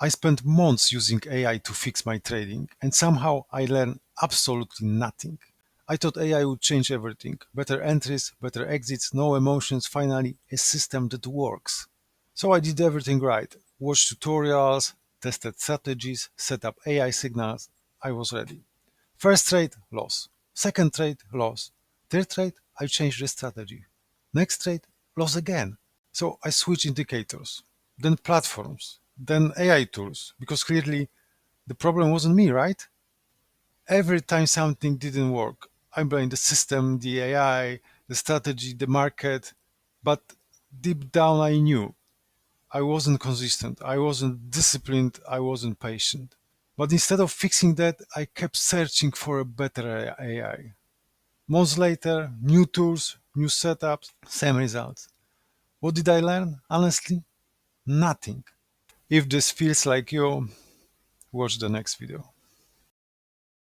I spent months using AI to fix my trading, and somehow I learned absolutely nothing. I thought AI would change everything. Better entries, better exits, no emotions, finally a system that works. So I did everything right. Watched tutorials, tested strategies, set up AI signals. I was ready. First trade, loss. Second trade, loss. Third trade, I changed the strategy. Next trade, loss again. So I switched indicators, then platforms, then AI tools, because clearly the problem wasn't me, right? Every time something didn't work, I blamed the system, the AI, the strategy, the market. But deep down, I knew I wasn't consistent, I wasn't disciplined, I wasn't patient. But instead of fixing that, I kept searching for a better AI. Months later, new tools, new setups, same results. What did I learn? Honestly, nothing. If this feels like you, watch the next video.